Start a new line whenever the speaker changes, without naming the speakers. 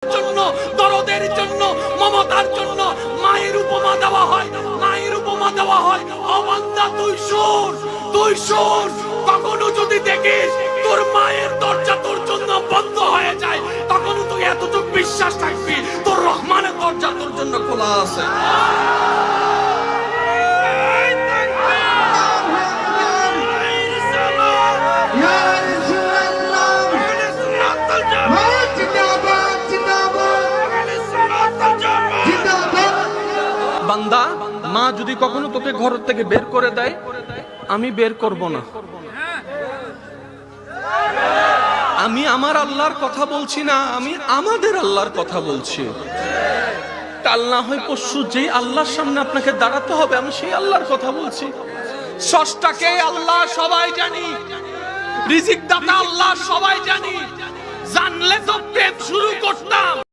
জন্য, দরদের জন্য, মমতার জন্য মায়ের উপমা দেওয়া হয়, মায়ের উপমা দেওয়া হয়। ও বান্দা, তুই শোন, কখনো যদি দেখিস তোর মায়ের দরজা তোর জন্য বন্ধ হয়ে যায়, তখনও তুই এতটুকু বিশ্বাস থাকবি তোর রহমানের দরজা তোর জন্য খোলা আছে। বান্দা, মা যদি কখনো তোকে ঘর থেকে বের করে দেয়, আমি বের করব না। আমি আমার আল্লাহর কথা বলছি না, আমি আমাদের আল্লাহর কথা বলছি। কাল না হয় পরশু যেই আল্লাহর সামনে আপনাকে দাঁড়াতে হবে, আমি সেই আল্লাহর কথা বলছি। স্রষ্টাকে আল্লাহ সবাই জানি, রিজিক দাতা আল্লাহ সবাই জানি, জানলে তো প্রেম শুরু করতাম।